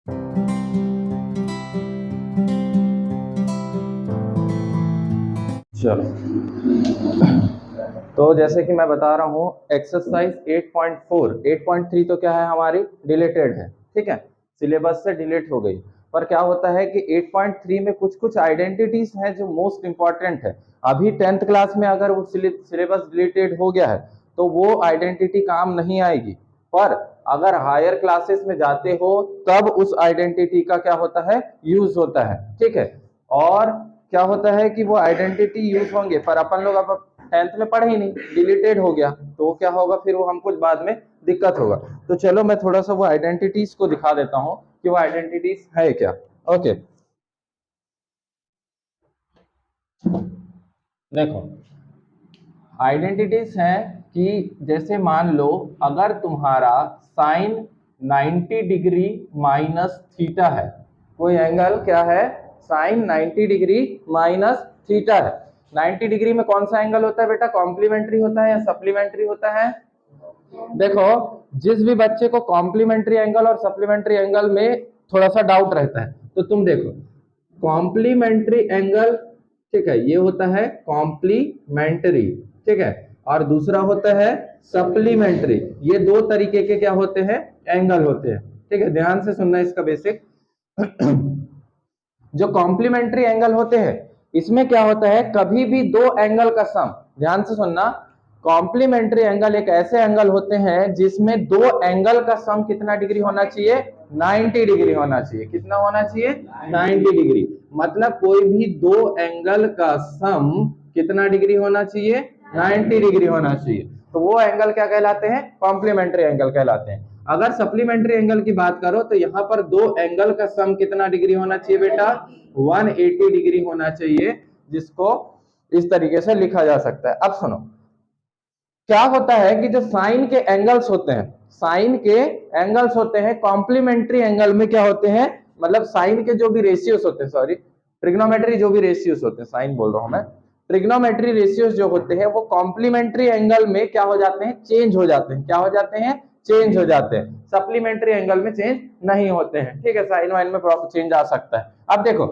चलो, तो जैसे कि मैं बता रहा हूँ एक्सरसाइज 8.4 8.3 तो क्या है हमारी डिलीटेड है, ठीक है, सिलेबस से डिलीट हो गई। पर क्या होता है कि 8.3 में कुछ कुछ आइडेंटिटीज हैं जो मोस्ट इंपॉर्टेंट है। अभी 10th क्लास में अगर वो सिलेबस डिलीटेड हो गया है तो वो आइडेंटिटी काम नहीं आएगी, पर अगर हायर क्लासेस में जाते हो तब उस आइडेंटिटी का क्या होता है, यूज होता है, ठीक है। और क्या होता है कि वो आइडेंटिटी यूज होंगे, पर अपन लोग अब 10th में पढ़े ही नहीं, डिलीटेड हो गया, तो क्या होगा फिर वो हमको बाद में दिक्कत होगा। तो चलो मैं थोड़ा सा वो आइडेंटिटीज को दिखा देता हूँ कि वो आइडेंटिटीज है क्या। ओके, देखो आइडेंटिटीज हैं कि जैसे मान लो अगर तुम्हारा साइन 90 डिग्री माइनस थीटा है, कोई एंगल क्या है, साइन 90 डिग्री माइनस थीटा है। 90 डिग्री में कौन सा एंगल होता है बेटा, कॉम्प्लीमेंट्री होता है या सप्लीमेंट्री होता है? देखो, जिस भी बच्चे को कॉम्प्लीमेंट्री एंगल और सप्लीमेंट्री एंगल में थोड़ा सा डाउट रहता है तो तुम देखो, कॉम्प्लीमेंट्री एंगल, ठीक है, ये होता है कॉम्प्लीमेंट्री, ठीक है, और दूसरा होता है सप्लीमेंट्री। ये दो तरीके के क्या होते हैं, एंगल होते हैं, ठीक है, ध्यान से सुनना इसका बेसिक। जो कॉम्प्लीमेंट्री एंगल होते हैं इसमें क्या होता है, कभी भी दो एंगल का सम, ध्यान से सुनना, कॉम्प्लीमेंट्री एंगल एक ऐसे एंगल होते हैं जिसमें दो एंगल का सम कितना डिग्री होना चाहिए, 90 डिग्री होना चाहिए। कितना होना चाहिए, 90 डिग्री। मतलब कोई भी दो एंगल का सम कितना डिग्री होना चाहिए, 90 डिग्री होना चाहिए। तो वो एंगल क्या कहलाते हैं, कॉम्प्लीमेंट्री एंगल कहलाते हैं। अगर सप्लीमेंट्री एंगल की बात करो तो यहाँ पर दो एंगल का सम कितना डिग्री होना चाहिए बेटा, 180 डिग्री होना चाहिए, जिसको इस तरीके से लिखा जा सकता है। अब सुनो, क्या होता है कि जो साइन के एंगल्स होते हैं, साइन के एंगल्स होते हैं कॉम्प्लीमेंट्री एंगल में क्या होते हैं, मतलब साइन के जो भी रेशियोस होते हैं, सॉरी ट्रिग्नोमेट्री जो भी रेशियोस होते हैं, साइन बोल रहा हूं मैं, ट्रिग्नोमेट्री रेशियोस जो होते हैं वो कॉम्प्लीमेंट्री एंगल में क्या हो जाते हैं, चेंज हो जाते हैं। क्या हो जाते हैं, चेंज हो जाते हैं। सप्लीमेंट्री एंगल में चेंज नहीं होते हैं, ठीक है, साइन वाइन में चेंज आ सकता है। अब देखो,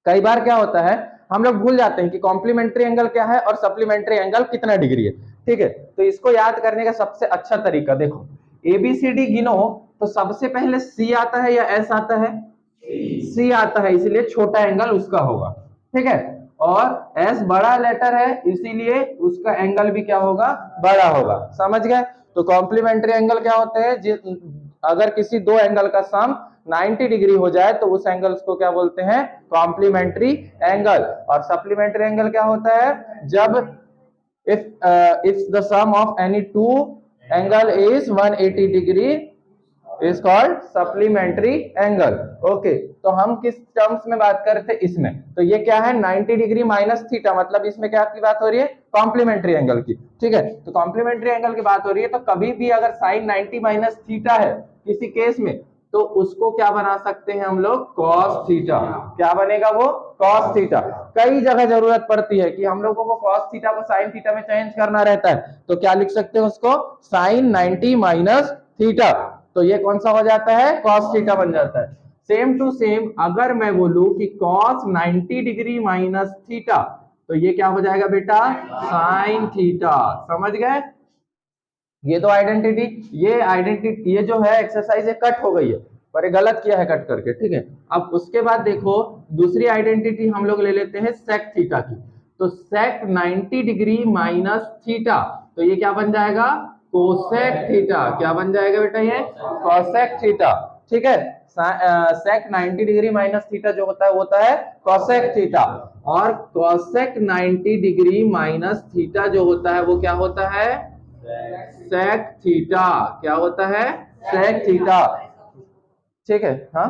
कई बार क्या होता है हम लोग भूल जाते हैं कि कॉम्प्लीमेंट्री एंगल क्या है और सप्लीमेंट्री एंगल कितना डिग्री है, ठीक है। तो इसको याद करने का सबसे अच्छा तरीका देखो, एबीसीडी गिनो तो सबसे पहले सी आता है या एस आता है, सी आता है, इसीलिए छोटा एंगल उसका होगा, ठीक है। और एस बड़ा लेटर है इसीलिए उसका एंगल भी क्या होगा, बड़ा होगा, समझ गए। तो कॉम्प्लीमेंट्री एंगल क्या होते हैं, अगर किसी दो एंगल का सम 90 डिग्री हो जाए तो उस एंगल को क्या बोलते हैं, कॉम्प्लीमेंट्री एंगल। और सप्लीमेंट्री एंगल क्या होता है, जब if the sum of any two angle is 180 degree is called supplementary angle। Okay, तो हम किस टर्म्स में बात कर रहे थे इसमें, तो ये क्या है 90 डिग्री माइनस थीटा, मतलब इसमें क्या की बात हो रही है, कॉम्प्लीमेंट्री एंगल की, ठीक है। तो कॉम्प्लीमेंट्री एंगल की बात हो रही है, तो कभी भी अगर साइन 90 माइनस थीटा है किसी केस में तो उसको क्या बना सकते हैं हम लोग, कॉस थीटा। क्या बनेगा वो, कॉस थीटा। कई जगह जरूरत पड़ती है कि हम लोगों को कॉस थीटा को साइन थीटा में चेंज करना रहता है, तो क्या लिख सकते हैं उसको, साइन 90 माइनस थीटा, तो ये कौन सा हो जाता है, कॉस थीटा बन जाता है। सेम टू सेम अगर मैं बोलूं कि कॉस 90 डिग्री माइनस थीटा, तो ये क्या हो जाएगा बेटा, साइन थीटा। समझ गए, ये तो आइडेंटिटी, ये जो है एक्सरसाइज ये कट हो गई है, पर ये गलत किया है कट करके, ठीक है। अब उसके बाद देखो दूसरी आइडेंटिटी हम लोग ले लेते हैं सेक थीटा की। तो सेक 90 डिग्री माइनस थीटा, तो ये क्या बन जाएगा, कोसेक थीटा। क्या बन जाएगा बेटा, ये कोसेक थीटा, ठीक है। सेक 90 डिग्री माइनस थीटा जो होता है वो होता है कोसेक थीटा, और कोसेक 90 डिग्री माइनस थीटा जो होता है वो क्या होता है, सेक थीटा। क्या होता है, सेक थीटा, ठीक है। हाँ,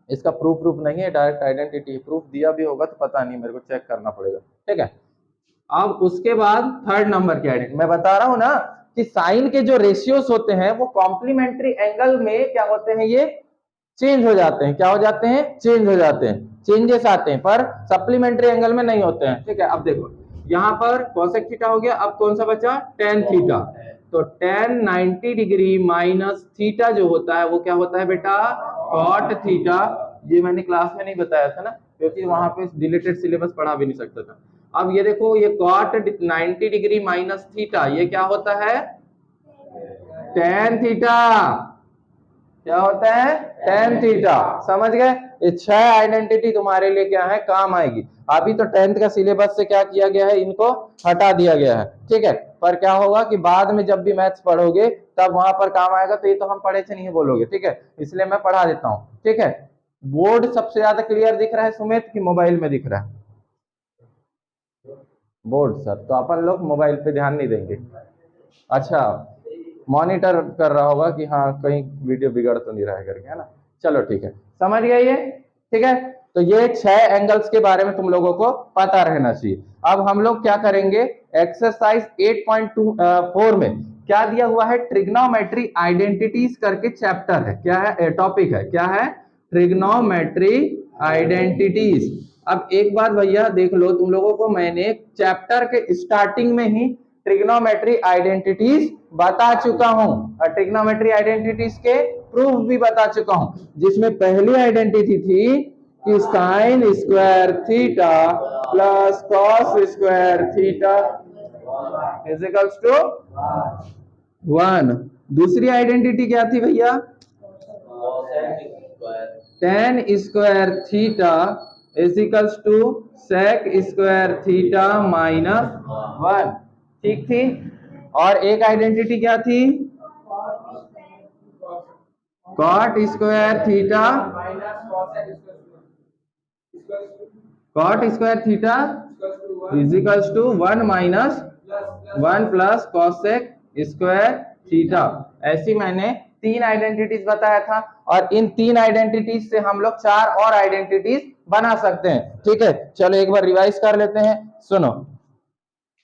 इसका प्रूफ नहीं है, डायरेक्ट आइडेंटिटी। प्रूफ दिया भी होगा तो पता नहीं, मेरे को चेक करना पड़ेगा, ठीक है। अब उसके बाद थर्ड नंबर की आइडेंटिटी मैं बता रहा हूं ना कि साइन के जो रेशियोस होते हैं वो कॉम्प्लीमेंट्री एंगल में क्या होते हैं, ये चेंज हो जाते हैं। क्या हो जाते हैं, चेंज हो जाते हैं, चेंजेस आते हैं, पर सप्लीमेंट्री एंगल में नहीं होते हैं, ठीक है। अब देखो यहाँ पर कोसेक थीटा हो गया, अब कौन सा बचा, टेन थीटा। तो tan 90 डिग्री माइनस थीटा जो होता है वो क्या होता है बेटा, cot थीटा। ये मैंने क्लास में नहीं बताया था ना, क्योंकि वहां पे डिलीटेड सिलेबस पढ़ा भी नहीं सकता था। अब ये देखो, ये cot 90 डिग्री माइनस थीटा ये क्या होता है, tan थीटा। क्या होता है, tan थीटा। समझ गए? ये 6 आइडेंटिटी तुम्हारे लिए क्या है, काम आएगी। अभी तो 10th का सिलेबस से क्या किया गया है, इनको हटा दिया गया है, ठीक है। पर क्या होगा कि बाद में जब भी मैथ्स पढ़ोगे तब वहां पर काम आएगा। तो ये तो हम पढ़े थे नहीं बोलोगे, ठीक है, इसलिए मैं पढ़ा देता हूँ, ठीक है। बोर्ड सबसे ज्यादा क्लियर दिख रहा है सुमित की मोबाइल में दिख रहा है? बोर्ड सर, तो अपन लोग मोबाइल पे ध्यान नहीं देंगे। अच्छा, मॉनिटर कर रहा होगा कि हाँ कहीं वीडियो बिगड़ तो नहीं रहा है करके, है ना। चलो ठीक है, समझ गए ये, ठीक है। तो ये 6 एंगल्स के बारे में तुम लोगों को पता रहना चाहिए। अब हम लोग क्या करेंगे, एक्सरसाइज 8.4 में क्या दिया हुआ है, ट्रिग्नोमेट्री आइडेंटिटीज करके चैप्टर है, क्या है, टॉपिक है, क्या है, ट्रिग्नोमेट्री आइडेंटिटीज। अब एक बात भैया देख लो, तुम लोगों को मैंने चैप्टर के स्टार्टिंग में ही ट्रिग्नोमेट्री आइडेंटिटीज बता चुका हूं, और ट्रिग्नोमेट्री आइडेंटिटीज के प्रूफ भी बता चुका हूं, जिसमें पहली आइडेंटिटी थी कि sine square theta plus cos square theta is equals to 1। दूसरी आइडेंटिटी क्या थी भैया, tan square theta is equals to sec square theta minus 1, ठीक थी। और एक आइडेंटिटी क्या थी, cot square theta, cot square theta is equals to 1 minus 1 plus cosec square theta. ऐसी मैंने 3 आइडेंटिटीज बताया था, और इन 3 आइडेंटिटीज से हम लोग 4 और आइडेंटिटीज बना सकते हैं, ठीक है। चलो एक बार रिवाइज कर लेते हैं, सुनो।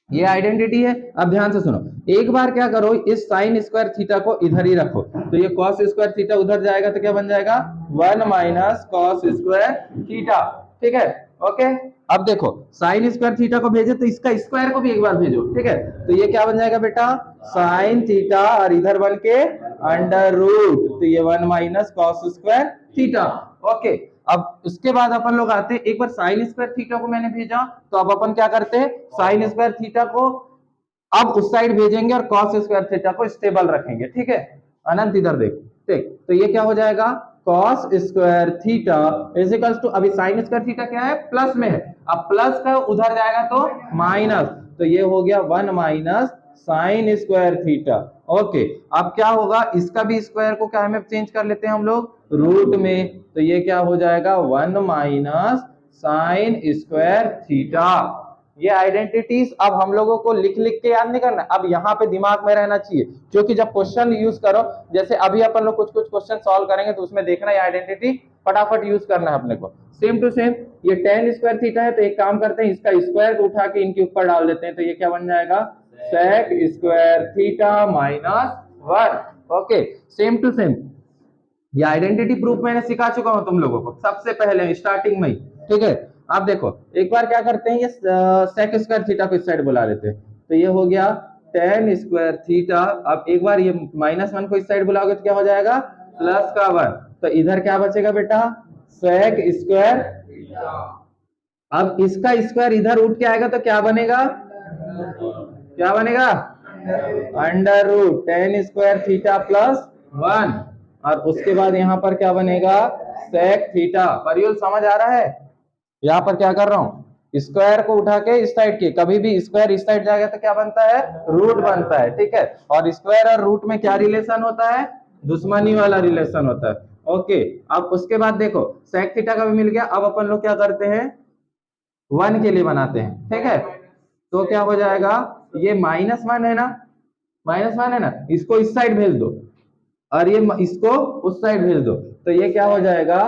ये आइडेंटिटी है, अब ध्यान से सुनो। एक बार क्या करो, इस साइन स्क्वायर थीटा को इधर ही रखो, तो ये कॉस स्क्वायर थीटा उधर जाएगा तो क्या बन जाएगा, 1 माइनस कॉस स्क्वायर थीटा, ठीक है, ओके। अब देखो, साइन स्क्वायर थीटा को भेजे तो इसका स्क्वायर को भी एक बार भेजो, ठीक है। तो ये क्या बन जाएगा बेटा, साइन थीटा, और इधर बन के अंडर रूट, तो ये 1 minus cos square theta, okay. अब उसके बाद अपन लोग आते हैं, एक बार साइन स्क्वायर थीटा को मैंने भेजा, तो अब अपन क्या करते हैं, साइन स्क्वायर थीटा को अब उस साइड भेजेंगे और कॉस स्क्वायर थीटा को स्टेबल रखेंगे, ठीक है। अनंत इधर देख, ठीक, तो ये क्या हो जाएगा, cos square theta is equals to, अभी साइन स्क्वायर थीटा क्या है, प्लस में है, अब प्लस का उधर जाएगा तो माइनस, तो ये हो गया 1 minus sign square theta, okay. अब क्या होगा, इसका भी स्क्वायर को क्या में चेंज कर लेते हैं हम लोग, रूट में, तो ये क्या हो जाएगा, 1 माइनस साइन स्क्वायर थीटा। ये आइडेंटिटीज अब हम लोगों को लिख लिख के याद नहीं करना, अब यहाँ पे दिमाग में रहना चाहिए, क्योंकि जब क्वेश्चन यूज करो, जैसे अभी अपन लोग कुछ कुछ क्वेश्चन सॉल्व करेंगे, तो उसमें देखना ये आइडेंटिटी फटाफट यूज करना है अपने को। सेम टू सेम ये tan स्क्वायर थीटा है, तो एक काम करते हैं, इसका स्क्वायर को उठा के इनके ऊपर डाल देते हैं, तो ये क्या बन जाएगा, sec square theta minus 1, okay. Same to same ये आइडेंटिटी प्रूफ मैंने सिखा चुका हूं तुम लोगों को सबसे पहले स्टार्टिंग में ही, ठीक है। अब देखो एक बार क्या करते हैं, ये sec स्क्वायर थीटा को इस साइड बुला लेते हैं, तो ये हो गया tan स्क्वायर थीटा। अब एक बार ये -1 को इस साइड बुलाओगे तो क्या हो जाएगा, प्लस का 1, तो इधर क्या बचेगा बेटा, sec स्क्वायर। अब इसका स्क्वायर इधर उठ के आएगा तो क्या बनेगा, क्या बनेगा, under root tan square theta plus 1, और उसके बाद यहाँ पर क्या बनेगा, sec थीटा। परियुल समझ आ रहा है, यहाँ पर क्या कर रहा हूँ, स्क्वायर को उठा के इस साइड की, कभी भी स्क्वायर इस साइड जाएगा तो क्या बनता है, रूट बनता है, ठीक है। और स्क्वायर और रूट में क्या रिलेशन होता है, दुश्मनी वाला रिलेशन होता है, ओके। अब उसके बाद देखो sec थीटा का भी मिल गया, अब अपन लोग क्या करते हैं, 1 के लिए बनाते हैं, ठीक है। तो क्या हो जाएगा, ये -1 है ना, -1 है ना, इसको इस साइड भेज दो, और ये इसको उस साइड भेज दो, तो ये क्या हो जाएगा,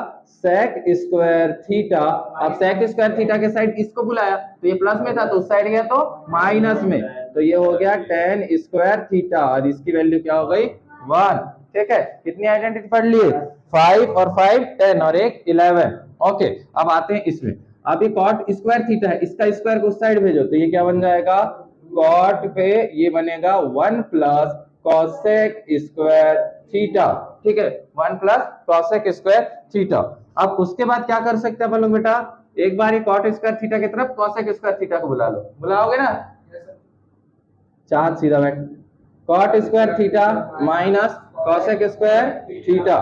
sec स्क्वायर थीटा। अब sec स्क्वायर थीटा के साइड इसको बुलाया, तो ये प्लस में था तो उस साइड गया तो माइनस में, तो ये हो गया tan स्क्वायर थीटा, और इसकी वैल्यू क्या हो गई, 1, ठीक है। कितनी आइडेंटिटी पढ़ लिए, 5 और 5 10 और एक 11, ओके। अब आते हैं इसमें, अभी cot स्क्वायर थीटा है, इसका स्क्वायर को उस साइड भेजो, तो ये क्या बन जाएगा, cot पे ये बनेगा 1 प्लस कॉसेक स्क्वायर थीटा, ठीक है, 1 प्लस कॉसेक स्क्वायर थीटा। अब उसके बाद क्या कर सकते हैं अपन लोग बेटा, एक बार ही कॉट स्क्वायर थीटा की तरफ कॉसेक स्क्वायर थीटा को बुला लो, बुलाओगे ना, चार सीधा बैठ, cot square theta minus cosec square theta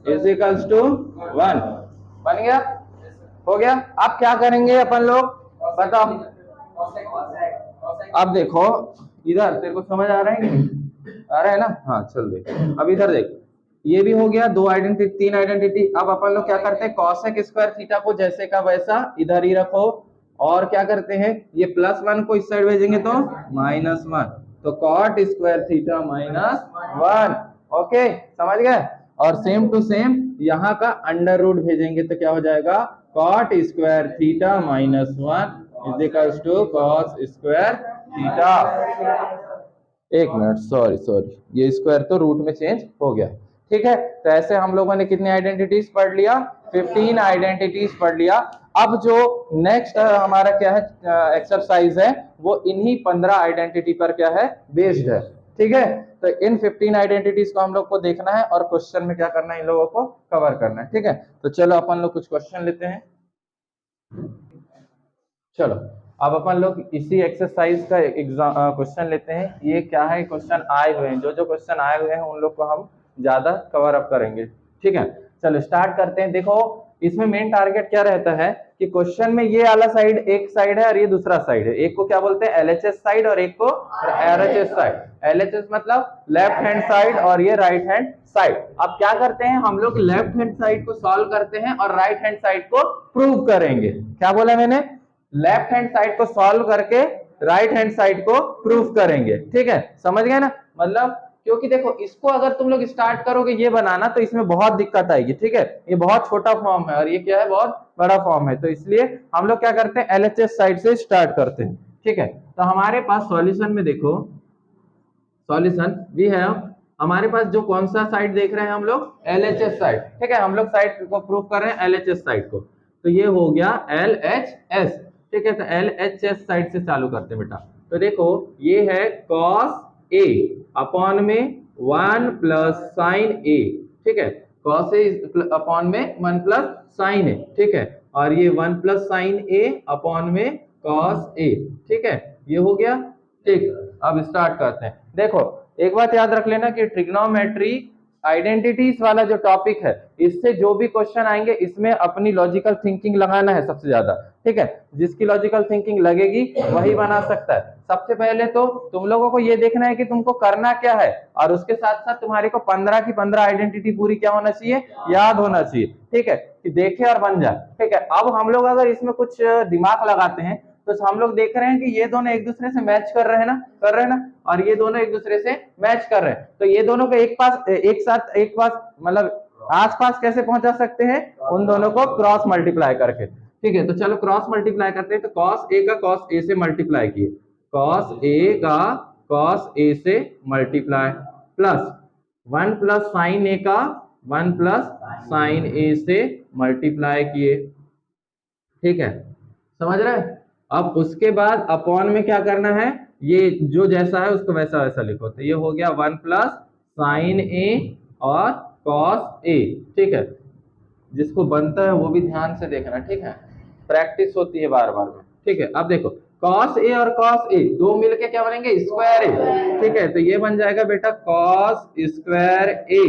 is equals to 1, बन गया, हो गया। अब क्या करेंगे अपन लोग, बताओ। अब देखो इधर तेरे को समझ आ रहा है कि आ रहा है ना, हाँ चल देख, अब इधर देख, ये भी हो गया, दो आइडेंटिटी, तीन आइडेंटिटी। अब अपन लोग क्या करते हैं, कॉसेक स्क्वायर थीटा को जैसे का वैसा इधर ही रखो, और क्या करते हैं, ये +1 को इस साइड भेजेंगे तो -1, तो कॉट स्क्वायर थीटा -1, ओके समझ गए। और सेम टू सेम यहाँ का अंडर रूट भेजेंगे तो क्या हो जाएगा, cot square theta -1 is equals to cos square theta. एक मिनट, सॉरी, ये स्क्वायर तो रूट में चेंज हो गया, ठीक है। तो ऐसे हम लोगों ने कितनी आइडेंटिटीज पढ़ लिया, 15 आइडेंटिटीज पढ़ लिया। अब जो नेक्स्ट हमारा क्या है एक्सरसाइज है, वो इन्हीं 15 आइडेंटिटी पर क्या है, बेस्ड है, ठीक है। तो इन 15 आइडेंटिटीज को हम लोग को देखना है और क्वेश्चन में क्या करना है, इन लोगों को कवर करना है, ठीक है। तो चलो अपन लोग कुछ क्वेश्चन लेते हैं। चलो अब अपन लोग इसी एक्सरसाइज का एग्जाम क्वेश्चन लेते हैं। ये क्या है, क्वेश्चन आए हुए हैं, जो जो क्वेश्चन आए हुए हैं उन लोग को हम ज्यादा कवर अप करेंगे, ठीक है। चलो स्टार्ट करते हैं। देखो इसमें मेन टारगेट क्या रहता है कि क्वेश्चन में ये वाला साइड एक साइड है और ये दूसरा साइड है, एक को क्या बोलते हैं LHS साइड और एक को RHS साइड। LHS मतलब लेफ्ट हैंड साइड और ये राइट हैंड साइड। अब क्या करते हैं हम लोग, लेफ्ट हैंड साइड को सॉल्व करते हैं और राइट हैंड साइड को प्रूव करेंगे। क्या बोला मैंने, लेफ्ट हैंड साइड को सॉल्व करके राइट हैंड साइड को प्रूफ करेंगे, ठीक है, समझ गए ना। मतलब क्योंकि देखो इसको अगर तुम लोग स्टार्ट करोगे ये बनाना तो इसमें बहुत दिक्कत आएगी, ठीक है। ये बहुत छोटा फॉर्म है और ये क्या है, बहुत बड़ा फॉर्म है, तो इसलिए हम लोग क्या करते हैं, LHS साइड से स्टार्ट करते हैं, ठीक है। तो हमारे पास सॉल्यूशन में देखो, सॉल्यूशन भी है, हमारे पास जो कौन सा साइड देख रहे हैं हम लोग, LHS साइड, ठीक है। हम लोग साइड को प्रूव कर रहे हैं LHS साइड को, तो ये हो गया LHS, ठीक है। तो LHS साइड से चालू करते हैं बेटा। तो देखो ये है cos A अपॉन में 1 प्लस साइन A, ठीक है, cos A अपॉन में 1 प्लस साइन A, ठीक है। और ये 1 प्लस साइन A अपॉन में cos A, ठीक है, ये हो गया, ठीक। अब स्टार्ट करते हैं। देखो एक बात याद रख लेना कि ट्रिग्नोमेट्री आइडेंटिटीज वाला जो टॉपिक है, इससे जो भी क्वेश्चन आएंगे इसमें अपनी लॉजिकल थिंकिंग लगाना है सबसे ज्यादा, ठीक है। जिसकी लॉजिकल थिंकिंग लगेगी वही बना सकता है। सबसे पहले तो तुम लोगों को ये देखना है कि तुमको करना क्या है, और उसके साथ साथ तुम्हारे को 15 की 15 आइडेंटिटी पूरी क्या होना चाहिए, याद होना चाहिए, ठीक है, कि देखे और बन जाए, ठीक है। अब हम लोग अगर इसमें कुछ दिमाग लगाते हैं तो हम लोग देख रहे हैं कि ये दोनों एक दूसरे से मैच कर रहे हैं ना, और ये दोनों एक दूसरे से मैच कर रहे हैं, तो ये दोनों को एक पास मतलब आसपास कैसे पहुंचा सकते हैं, उन दोनों को क्रॉस मल्टीप्लाई करके, ठीक है। तो चलो क्रॉस मल्टीप्लाई करते हैं। तो cos A का cos A से मल्टीप्लाई किए, cos A का cos A से multiply, plus 1 plus sign A का 1 प्लस साइन A से मल्टीप्लाई किए, ठीक है, समझ रहे हैं। अब उसके बाद अपॉन में क्या करना है, ये जो जैसा है उसको वैसा वैसा लिखो, तो ये हो गया 1 प्लस साइन A और cos A, ठीक है। जिसको बनता है वो भी ध्यान से देखना, ठीक है, प्रैक्टिस होती है बार बार में, ठीक है। अब देखो cos A और cos A दो मिलके क्या बनेंगे, स्क्वायर A, ठीक है। तो ये बन जाएगा बेटा cos स्क्वायर A,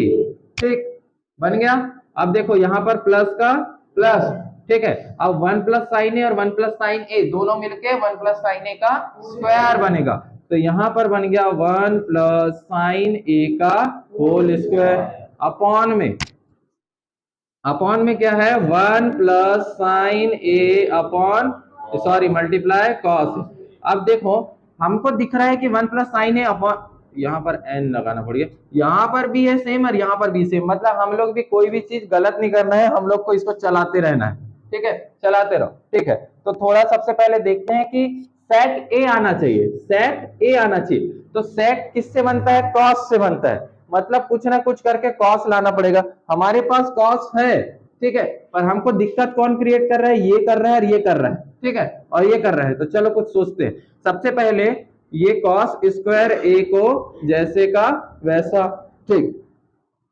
ठीक, बन गया। अब देखो यहाँ पर प्लस का प्लस, ठीक है। अब 1 प्लस साइन ए और 1 प्लस साइन ए दोनों मिलके 1 प्लस साइन ए का स्क्वायर बनेगा, तो यहां पर बन गया 1 प्लस साइन ए का होल स्क्वायर, अपॉन में क्या है, 1 प्लस साइन ए अपॉन मल्टीप्लाई कॉस। अब देखो हमको दिख रहा है कि 1 प्लस साइन ए अपॉन, यहाँ पर n लगाना पड़ेगा, यहाँ पर भी है सेम और यहाँ पर भी सेम, मतलब हम लोग भी कोई भी चीज गलत नहीं करना है, हम लोग को इसको चलाते रहना है, ठीक है, चलाते रहो, ठीक है। तो थोड़ा सबसे पहले देखते हैं कि सेट ए आना चाहिए, सेट ए आना चाहिए। तो सेट किससे बनता है, कॉस से बनता है, मतलब कुछ ना कुछ करके कॉस लाना पड़ेगा। हमारे पास कॉस है, ठीक है, पर हमको दिक्कत कौन क्रिएट कर रहा है, ये कर रहा है और ये कर रहा है, ठीक है, और ये कर रहा है। तो चलो कुछ सोचते हैं। सबसे पहले ये कॉस स्क्वायर ए को जैसे का वैसा। ठीक,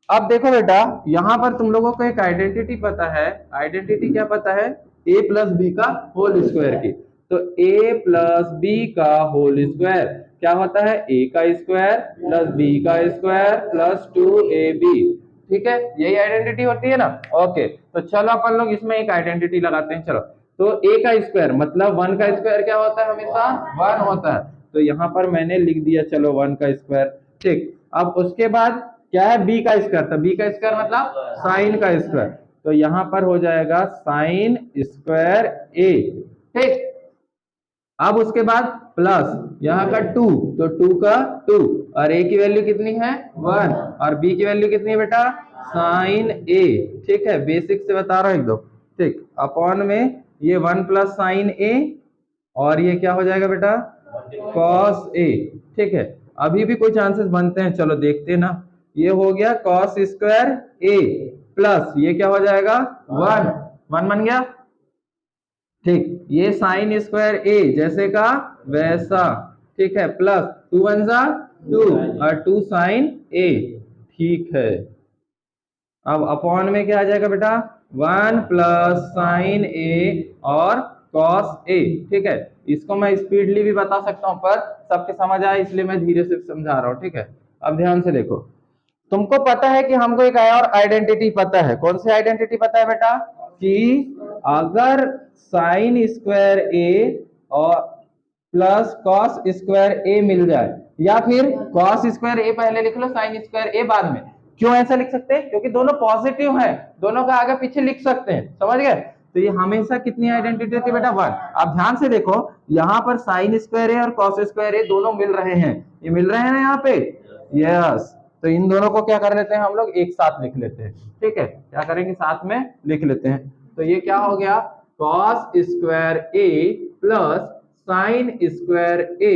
अब देखो बेटा, यहां पर तुम लोगों को एक आइडेंटिटी पता है। आइडेंटिटी क्या पता है? ए प्लस बी का होल स्क्वायर की। तो ए प्लस बी का होल स्क्वायर क्या होता है? ए का स्क्वायर प्लस बी का स्क्वायर प्लस 2ab। ठीक है, यही आइडेंटिटी होती है ना। ओके, तो चलो अपन लोग इसमें एक आइडेंटिटी लगाते हैं। चलो, तो ए का स्क्वायर मतलब 1 का स्क्वायर क्या होता है? हमेशा 1 होता है। तो यहाँ पर मैंने लिख दिया, चलो 1 का स्क्वायर। ठीक, अब उसके बाद क्या है? बी का स्क्वायर। तो बी का स्क्वायर मतलब साइन का स्क्वायर। तो यहां पर हो जाएगा साइन स्क्वायर ए। ठीक, अब उसके बाद प्लस यहाँ का 2, तो 2 का 2, और ए की वैल्यू कितनी है? 1, और बी की वैल्यू कितनी है बेटा? साइन ए। ठीक है, बेसिक से बता रहा हूं एकदम। ठीक, अपॉन में ये 1 प्लस साइन ए, और ये क्या हो जाएगा बेटा? Cos A. ठीक है, अभी भी कोई चांसेस बनते हैं, चलो देखते हैं ना। ये हो गया कॉस स्क्वायर ए प्लस ये क्या हो जाएगा? 1 बन गया। ठीक, ये साइन स्क्वायर ए जैसे का वैसा। ठीक है, प्लस 2 1 जा 2 और 2 साइन ए। ठीक है, अब अपॉन में क्या आ जाएगा बेटा? 1 प्लस साइन ए और कॉस ए। ठीक है, इसको मैं स्पीडली भी बता सकता हूं, पर सबके समझ आए इसलिए मैं धीरे से समझा रहा हूं। ठीक है, अब ध्यान से देखो, तुमको पता है कि हमको एक और आइडेंटिटी पता है। कौन सी आइडेंटिटी पता है बेटा? कि अगर साइन स्क्वायर ए और प्लस कॉस स्क्वायर ए मिल जाए, या फिर कॉस स्क्वायर ए पहले लिख लो, साइन स्क्वायर ए बाद में। क्यों ऐसा लिख सकते हैं? क्योंकि दोनों पॉजिटिव है, दोनों का आगे पीछे लिख सकते हैं। समझ गए? तो ये हमेशा कितनी आइडेंटिटी होती है बेटा? 1। अब ध्यान से देखो, यहाँ पर साइन स्क्वायर ए और कॉस स्क्वायर ए दोनों मिल रहे हैं। ये मिल रहे हैं ना यहाँ पे? यस। तो इन दोनों को क्या कर लेते हैं हम लोग? एक साथ लिख लेते हैं। ठीक है, क्या करेंगे? साथ में लिख लेते हैं। तो ये क्या हो गया? कॉस स्क्वायर ए प्लस साइन स्क्वायर ए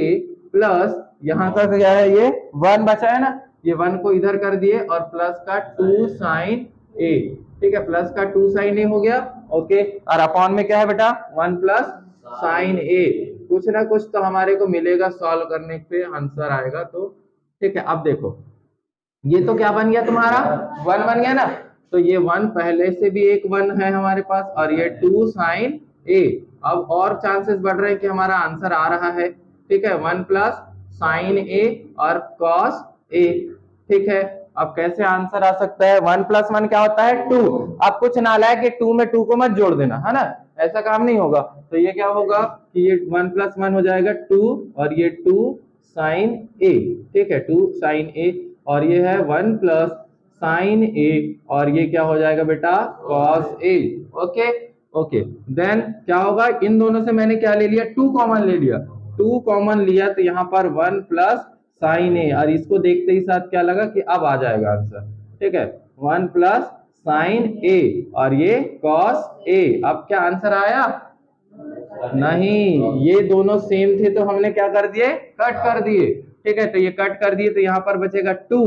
प्लस यहाँ का क्या है? ये 1 बचा है ना, ये 1 को इधर कर दिए और प्लस का 2 साइन ए। ठीक है, प्लस का 2 साइन ए हो गया। ओके, और अपॉन में क्या है बेटा? 1 प्लस साइन ए। कुछ ना कुछ तो हमारे को मिलेगा, सॉल्व करने पे आंसर आएगा। तो ठीक है, अब देखो, ये तो क्या बन गया तुम्हारा? 1 बन गया ना। तो ये 1 पहले से भी एक 1 है हमारे पास, और ये 2 साइन ए। अब और चांसेस बढ़ रहे हैं कि हमारा आंसर आ रहा है। ठीक है, 1 प्लस साइन ए और कॉस ए। ठीक है, अब कैसे आंसर आ सकता है? 1 प्लस 1 क्या होता है? 2। अब कुछ नालायक के 2 में 2 को मत जोड़ देना, है ना, ऐसा काम नहीं होगा। तो ये क्या होगा कि ये 1 प्लस 1 हो जाएगा 2, और ये 2 साइन ए। ठीक है, 2 साइन ए, और ये है 1 प्लस साइन ए, और ये क्या हो जाएगा बेटा? Cos A. Okay okay, then क्या होगा? इन दोनों से मैंने क्या ले लिया? 2 कॉमन ले लिया। 2 कॉमन लिया तो यहाँ पर 1 प्लस साइन ए, और इसको देखते ही साथ क्या लगा कि अब आ जाएगा आंसर। ठीक है, 1 प्लस साइन ए और ये कॉस ए। अब क्या आंसर आया? नहीं, ये दोनों सेम थे तो हमने क्या कर दिए? कट कर दिए। ठीक है, तो ये कट कर दिए तो यहाँ पर बचेगा 2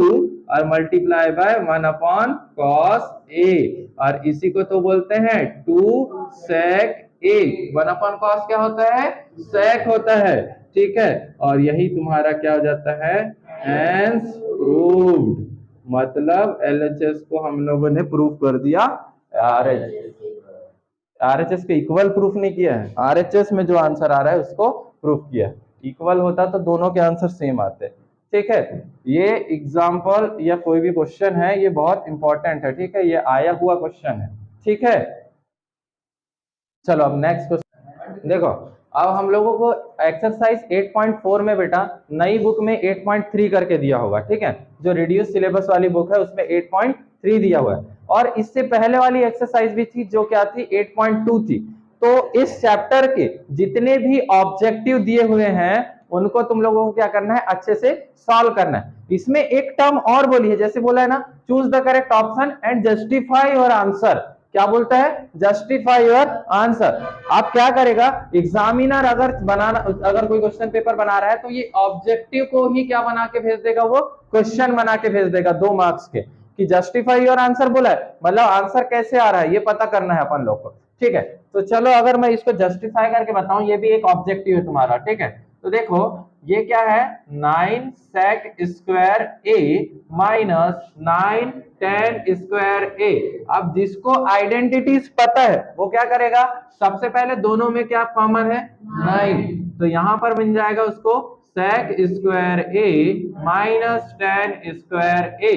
और multiply by 1 upon cos A, और इसी को तो बोलते हैं 2 सेक ए। 1 अपॉन कॉस क्या होता है? सेक होता है। ठीक है, और यही तुम्हारा क्या हो जाता है? Hence proved. मतलब एलएचएस को हम लोगों ने प्रूव कर दिया। आरएचएस के इक्वल प्रूफ नहीं किया है, आरएचएस में जो आंसर आ रहा है उसको प्रूफ किया। इक्वल होता तो दोनों के आंसर सेम आते। ठीक है, ये एग्जांपल या कोई भी क्वेश्चन है, ये बहुत इंपॉर्टेंट है। ठीक है, ये आया हुआ क्वेश्चन है। ठीक है, चलो अब नेक्स्ट क्वेश्चन देखो। अब हम लोगों को एक्सरसाइज 8.4 में बेटा नई बुक में 8.3 करके दिया होगा। ठीक है, जो रिड्यूस सिलेबस वाली बुक है उसमें 8.3 दिया हुआ है, और इससे पहले वाली एक्सरसाइज भी थी जो क्या थी? 8.2 थी। तो इस चैप्टर के जितने भी ऑब्जेक्टिव दिए हुए हैं उनको तुम लोगों को क्या करना है? अच्छे से सॉल्व करना है। इसमें एक टर्म और बोली है, जैसे बोला है ना, choose the correct option and justify your answer. क्या बोलता है? Justify your answer. आप क्या करेगा? एग्जामिनर अगर कोई क्वेश्चन पेपर बना रहा है तो ये ऑब्जेक्टिव को ही क्या बना के भेज देगा? वो क्वेश्चन बना के भेज देगा 2 मार्क्स के, कि जस्टिफाई योर आंसर बोला है, मतलब आंसर कैसे आ रहा है ये पता करना है अपन लोग को। ठीक है, तो चलो अगर मैं इसको जस्टिफाई करके बताऊं, ये भी एक ऑब्जेक्टिव है तुम्हारा। ठीक है, तो देखो ये क्या है 9 sec square a minus 9 tan square a। अब जिसको आइडेंटिटीज पता है वो क्या करेगा, सबसे पहले दोनों में क्या कॉमन है 9, तो यहां पर बन जाएगा उसको sec square a minus tan square a।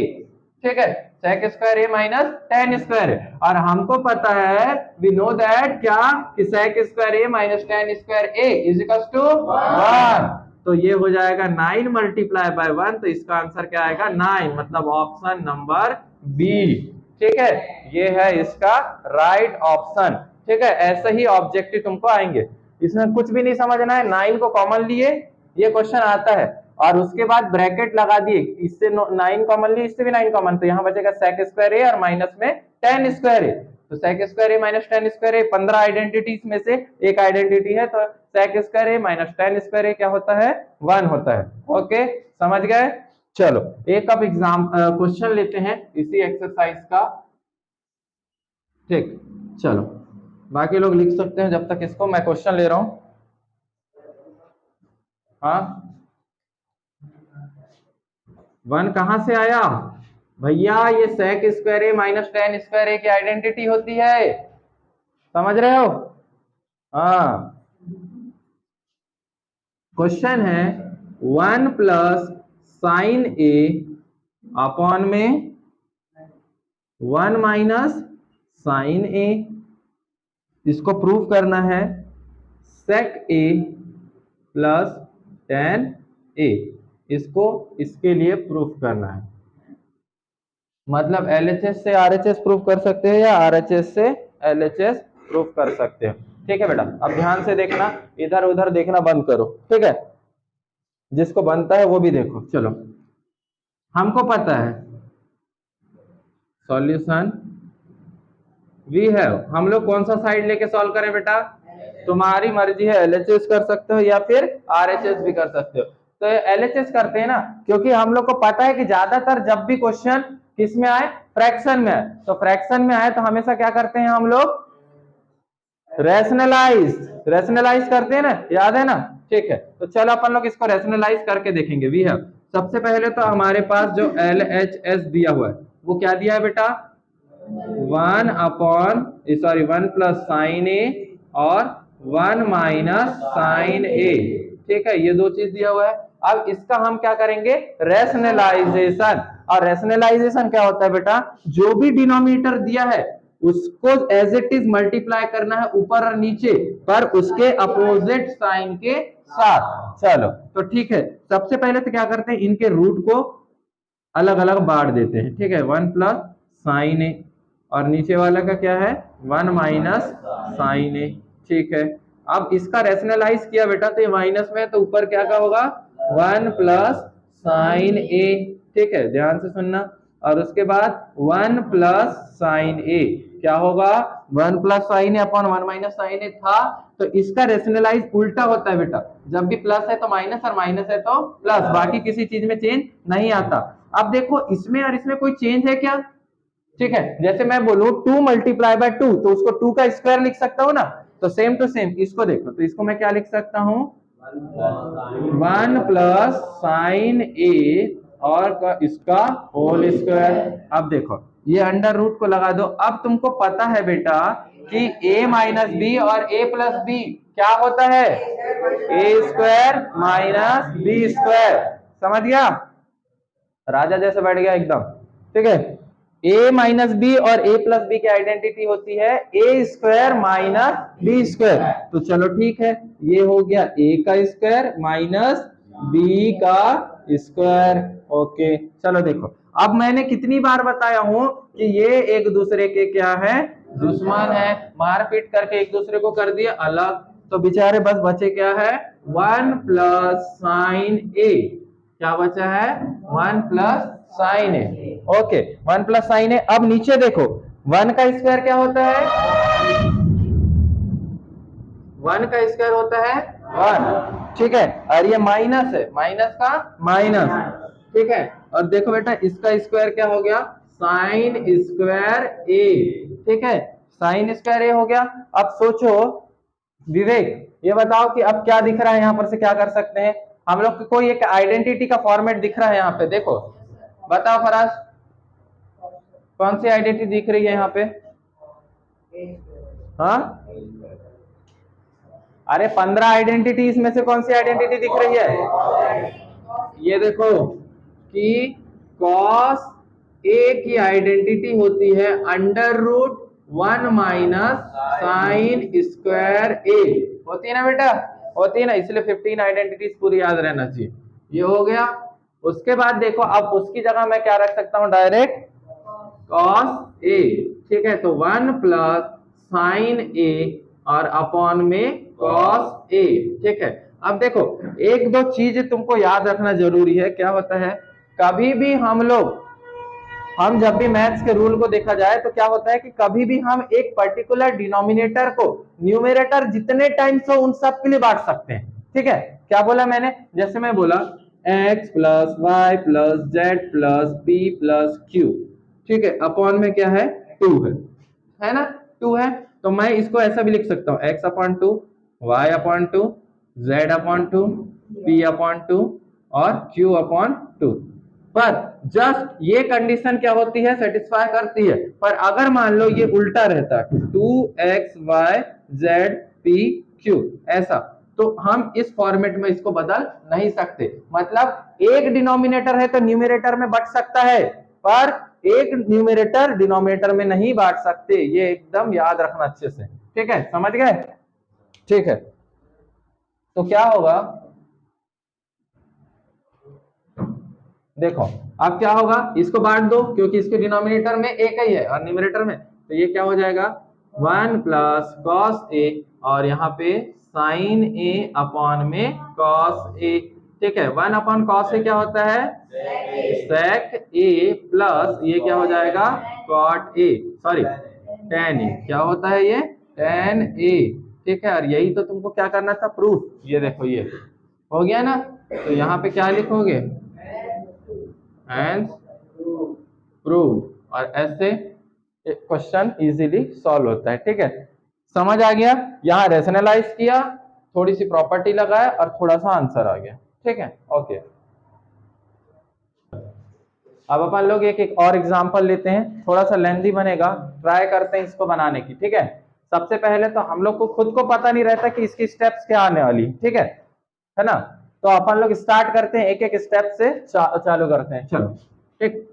ठीक है, sec square a minus tan square a, और हमको पता है वी नो दैट क्या कि sec square a minus tan square a is equal to 1। तो ये हो जाएगा 9 मल्टीप्लाई बाय 1, तो इसका आंसर क्या आएगा 9, मतलब ऑप्शन नंबर बी। ठीक है, ये है इसका राइट ऑप्शन। ठीक है, ऐसे ही ऑब्जेक्टिव तुमको आएंगे, इसमें कुछ भी नहीं समझना है, 9 को कॉमन लिए ये क्वेश्चन आता है, और उसके बाद ब्रैकेट लगा दिए, इससे 9 कॉमन लिए, इससे भी 9 कॉमन, तो यहाँ बचेगा sec स्क्वायर a और माइनस में tan स्क्वायर a। तो sec square a minus tan square a 15 identities में से एक आइडेंटिटी है, तो sec square a minus tan square a क्या होता है 1 होता है। ओके, समझ गए। चलो एक अब एग्जाम क्वेश्चन लेते हैं इसी एक्सरसाइज का। ठीक, चलो बाकी लोग लिख सकते हैं जब तक इसको मैं क्वेश्चन ले रहा हूं। हाँ, 1 कहां से आया भैया, ये sec square a minus tan square a की आइडेंटिटी होती है, समझ रहे हो। हाँ, क्वेश्चन है 1 प्लस साइन a अपॉन में 1 माइनस साइन a, इसको प्रूव करना है sec a plus tan a, इसको इसके लिए प्रूफ करना है। मतलब LHS से RHS प्रूफ कर सकते हैं या RHS से LHS प्रूफ कर सकते हैं। ठीक है बेटा, अब ध्यान से देखना, इधर उधर देखना बंद करो। ठीक है, जिसको बनता है वो भी देखो। चलो, हमको पता है सॉल्यूशन वी हैव, हम लोग कौन सा साइड लेके सॉल्व करें बेटा, तुम्हारी मर्जी है, LHS कर सकते हो या फिर RHS भी कर सकते हो। तो LHS करते हैं ना, क्योंकि हम लोग को पता है कि ज्यादातर जब भी क्वेश्चन किस में आए, फ्रैक्शन में आए, तो फ्रैक्शन में आए तो हमेशा क्या करते हैं हम लोग, रैशनलाइज करते हैं ना, याद है ना। ठीक है, तो चलो अपन लोग इसको रैशनलाइज करके देखेंगे। वी हैव, सबसे पहले तो हमारे पास जो LHS दिया हुआ है वो क्या दिया है बेटा, 1 प्लस साइन ए और 1 माइनस साइन ए। ठीक है, ये दो चीज दिया हुआ है। अब इसका हम क्या करेंगे, रैशनलाइजेशन। और रैशनलाइजेशन क्या होता है बेटा, जो भी डिनोमिनेटर दिया है उसको एज इट इज मल्टीप्लाई करना है ऊपर और नीचे, पर उसके अपोजिट साइन के साथ। चलो तो ठीक है, सबसे पहले तो क्या करते हैं, इनके रूट को अलग अलग बांट देते हैं। ठीक है, 1 प्लस साइन ए और नीचे वाला का क्या है 1 माइनस साइन ए। ठीक है, अब इसका रैशनलाइज किया बेटा, तो ये माइनस में, तो ऊपर क्या का होगा 1 प्लस साइन ए। ठीक है, ध्यान से सुनना, और उसके बाद 1 प्लस साइन ए क्या होगा 1 प्लस साइन ए अपॉन 1 माइनस साइन ए था। तो इसका रैशनलाइज उल्टा होता है बेटा, जब भी प्लस है तो माइनस और माइनस है तो प्लस, बाकी किसी चीज में चेंज नहीं आता। अब देखो इसमें और इसमें कोई चेंज है क्या। ठीक है, जैसे मैं बोलूं 2 मल्टीप्लाई बाय 2, तो उसको 2 का स्क्वायर लिख सकता हूं ना, तो सेम टू सेम इसको देखो, तो इसको मैं क्या लिख सकता हूं 1 प्लस साइन ए और इसका होल स्क्वायर। अब देखो ये अंडर रूट को लगा दो। अब तुमको पता है बेटा कि a माइनस बी और a प्लस बी क्या होता है, a square minus B square. समझ गया, राजा जैसे बैठ गया एकदम। ठीक है, a माइनस बी और a प्लस बी की आइडेंटिटी होती है a square minus B square. तो चलो ठीक है, ये हो गया a का स्क्वायर माइनस b का स्क्वायर। ओके, चलो देखो, अब मैंने कितनी बार बताया हूं कि ये एक दूसरे के क्या है, दुश्मन है, मारपीट करके एक दूसरे को कर दिया अलग। तो बेचारे बस बचे क्या है 1 प्लस साइन ए, क्या बचा है 1 प्लस साइन ए। ओके, 1 प्लस साइन ए। अब नीचे देखो 1 का स्क्वायर क्या होता है, 1 का स्क्वायर होता है 1। ठीक है, और ये माइनस है, माइनस का माइनस। ठीक है, और देखो बेटा इसका स्क्वायर क्या हो गया साइन स्क्वायर ए। ठीक है, साइन स्क्वायर ए हो गया। अब सोचो विवेक, ये बताओ कि अब क्या दिख रहा है, यहां पर से क्या कर सकते हैं, हम लोग को कोई एक आइडेंटिटी का फॉर्मेट दिख रहा है यहाँ पे, देखो बताओ फराज, कौन सी आइडेंटिटी दिख रही है यहाँ पे? हाँ, अरे 15 आइडेंटिटी, इसमें से कौन सी आइडेंटिटी दिख रही है? ये देखो कि cos ए की आइडेंटिटी होती है √1 माइनस साइन स्क्वायर ए, होती है ना बेटा? होती है ना, इसलिए 15 आइडेंटिटीज पूरी याद रहना चाहिए। ये हो गया। उसके बाद देखो, अब उसकी जगह मैं क्या रख सकता हूं, डायरेक्ट cos ए, ठीक है, तो 1 प्लस साइन ए और अपॉन में cos ए, ठीक है। अब देखो एक दो चीज तुमको याद रखना जरूरी है। क्या होता है, कभी भी हम जब भी मैथ्स के रूल को देखा जाए तो क्या होता है कि कभी भी हम एक पर्टिकुलर डिनोमिनेटर को न्यूमरेटर जितने टाइम्स हो उन सब के लिए बांट सकते हैं, ठीक है। क्या बोला मैंने? जैसे मैं बोला x plus y plus z plus p plus q, ठीक है, अपॉन में क्या है, 2 है ना, 2 है। तो मैं इसको ऐसा भी लिख सकता हूँ, x upon 2, y upon 2, z upon 2, p upon 2 और q अपॉन 2। पर जस्ट ये कंडीशन क्या होती है, सेटिस्फाई करती है। पर अगर मान लो ये उल्टा रहता, 2xy z p q ऐसा, तो हम इस फॉर्मेट में इसको बदल नहीं सकते। मतलब एक डिनोमिनेटर है तो न्यूमरेटर में बट सकता है, पर एक न्यूमरेटर डिनोमिनेटर में नहीं बांट सकते। ये एकदम याद रखना अच्छे से, ठीक है, समझ गए? ठीक है, तो क्या होगा, देखो अब क्या होगा, इसको बांट दो क्योंकि इसके डिनोमिनेटर में एक ही है और न्यूमरेटर में, तो ये क्या हो जाएगा, 1 प्लस कॉस ए और यहाँ पे साइन ए अपॉन में कॉस ए, ठीक है। 1 अपॉन कॉस ए क्या होता है, सेक ए प्लस ये क्या हो जाएगा, कॉट ए, सॉरी टेन ए, क्या होता है ये, टेन ए, ठीक है। और यही तो तुमको क्या करना था, प्रूफ। ये देखो ये हो गया ना, तो यहाँ पे क्या लिखोगे, एंड प्रूव, और ऐसे क्वेश्चन इजीली सॉल्व होता है, ठीक है। समझ आ गया? यहाँ रेशनलाइज किया, थोड़ी सी प्रॉपर्टी लगाया और थोड़ा सा आंसर आ गया, ठीक है, ओके। अब अपन लोग एक और एग्जांपल लेते हैं, थोड़ा सा लेंथी बनेगा, ट्राई करते हैं इसको बनाने की, ठीक है। सबसे पहले तो हम लोग को खुद को पता नहीं रहता कि इसकी स्टेप्स क्या आने वाली, ठीक है ना। तो अपन लोग स्टार्ट करते हैं, एक एक स्टेप से चालू करते हैं। चलो, एक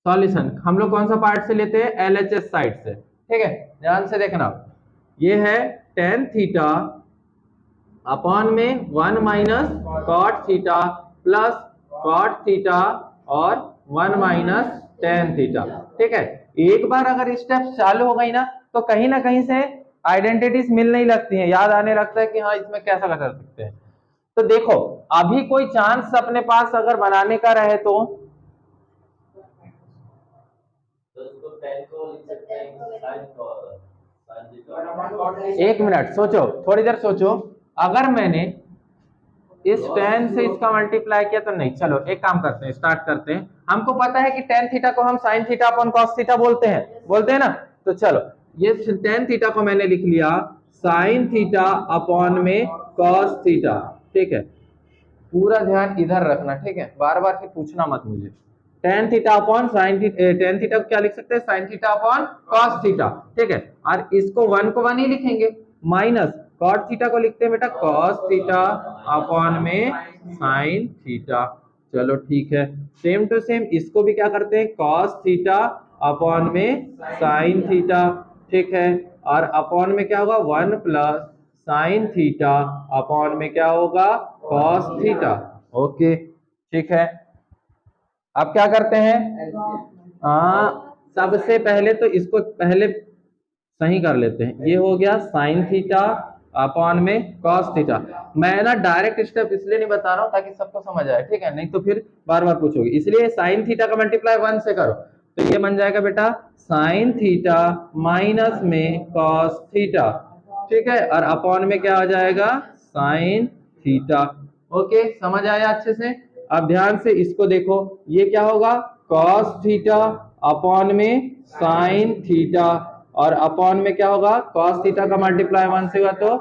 सॉल्यूशन हम लोग कौन सा पार्ट से लेते हैं, एलएचएस साइड से, ठीक है। ध्यान से देखना, ये है टेन थीटा अपॉन में 1 minus cot theta plus cot theta और 1 माइनस टेन थीटा, ठीक है। एक बार अगर स्टेप चालू हो गई ना कहीं से आइडेंटिटीज मिल नहीं लगती हैं, याद आने लगता है कि हाँ इसमें कैसा कर सकते हैं। तो देखो अभी कोई चांस अपने पास अगर बनाने का रहे तो एक मिनट सोचो, थोड़ी देर सोचो। अगर मैंने इस टेन से इसका मल्टीप्लाई किया तो नहीं, चलो एक काम करते हैं, स्टार्ट करते हैं। हमको पता है कि टेन थीटा को हम sine theta upon cos theta बोलते हैं ना। तो चलो ये टेन थीटा को मैंने लिख लिया साइन थीटा अपॉन में कॉस थीटा, ठीक है। पूरा ध्यान इधर रखना, ठीक है, बार बार फिर पूछना मत मुझे। Tan theta upon sine theta, tan theta को क्या लिख सकते हैं, sine theta upon cos theta, ठीक है। और इसको 1 को 1 ही लिखेंगे, माइनस कॉट थीटा को लिखते हैं बेटा कॉस थीटा अपॉन में साइन थीटा। चलो ठीक है, सेम टू सेम इसको भी क्या करते हैं, कॉस थीटा अपॉन में साइन थीटा, ठीक है। और अपॉन में क्या होगा, 1 प्लस साइन थीटा अपॉन में क्या होगा, कॉस थीटा, ओके, ठीक है। अब क्या करते हैं, सबसे पहले तो इसको पहले सही कर लेते हैं। ये हो गया साइन थीटा अपॉन में कॉस थीटा। मैं ना डायरेक्ट स्टेप इसलिए नहीं बता रहा हूं ताकि सबको समझ आए, ठीक है, नहीं तो फिर बार बार पूछोगे। इसलिए साइन थीटा का मल्टीप्लाई 1 से करो, तो ये बन जाएगा बेटा साइन थीटा माइनस में कॉस थीटा, ठीक है। और अपॉन में क्या आ जाएगा, साइन थीटा, ओके, समझ आया अच्छे से। अब ध्यान से इसको देखो, ये क्या होगा, कॉस थीटा अपॉन में साइन थीटा, और अपॉन में क्या होगा, कॉस थीटा का मल्टीप्लाई 1 से हुआ तो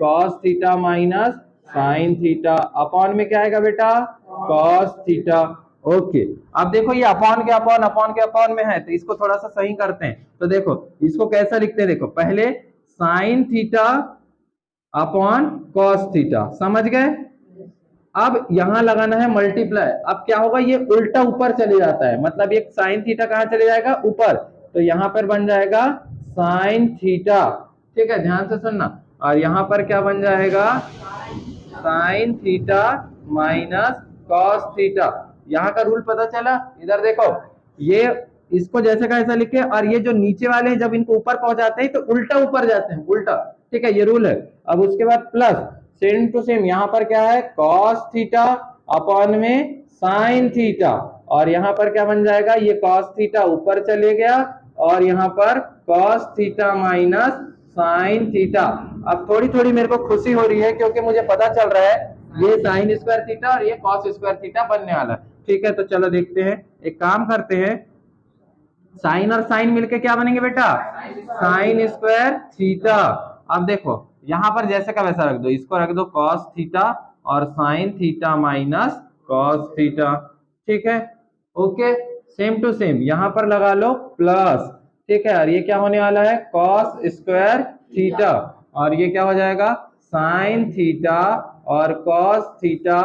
cos theta minus sine theta, upon में क्या आएगा बेटा, कॉस थीटा। ओके, अब देखो ये अपॉन के अपॉन में है, तो इसको थोड़ा सा सही करते हैं। तो देखो इसको कैसा लिखते हैं, देखो पहले sine theta upon cos theta, समझ गए। अब यहां लगाना है मल्टीप्लाई। अब क्या होगा, ये उल्टा ऊपर चले जाता है, मतलब ये साइन थीटा कहां चले जाएगा, ऊपर। तो यहां पर बन जाएगा साइन थीटा, ठीक है, ध्यान से सुनना। और यहां पर क्या बन जाएगा, sign theta minus cos theta. यहाँ का रूल पता चला, इधर देखो, ये इसको जैसे का ऐसा लिखे, और ये जो नीचे वाले हैं जब इनको ऊपर पहुंचाते हैं तो उल्टा ऊपर जाते हैं, उल्टा, ठीक है, ये रूल है। अब उसके बाद प्लस, सेम टू सेम यहाँ पर क्या है, कॉस थीटा अपॉन में साइन थीटा, और यहाँ पर क्या बन जाएगा, ये कॉस थीटा ऊपर चले गया, और यहाँ पर cos theta minus sine theta. अब थोड़ी थोड़ी मेरे को खुशी हो रही है, क्योंकि मुझे पता चल रहा है ये साइन स्क्वायर थीटा और ये कॉस स्क्वायर थीटा बनने वाला है, ठीक है। तो चलो देखते हैं, एक काम करते हैं, साइन और साइन मिलके क्या बनेंगे बेटा, साइन स्क्वायर थीटा। अब देखो यहां पर जैसे का वैसा रख दो, इसको रख दो कॉस थीटा और sign theta minus cos theta, ठीक है। ओके, सेम टू सेम यहां पर लगा लो प्लस, ठीक है, और ये क्या होने वाला है, कॉस स्क्वायर थीटा, और ये क्या हो जाएगा, साइन थीटा और cos theta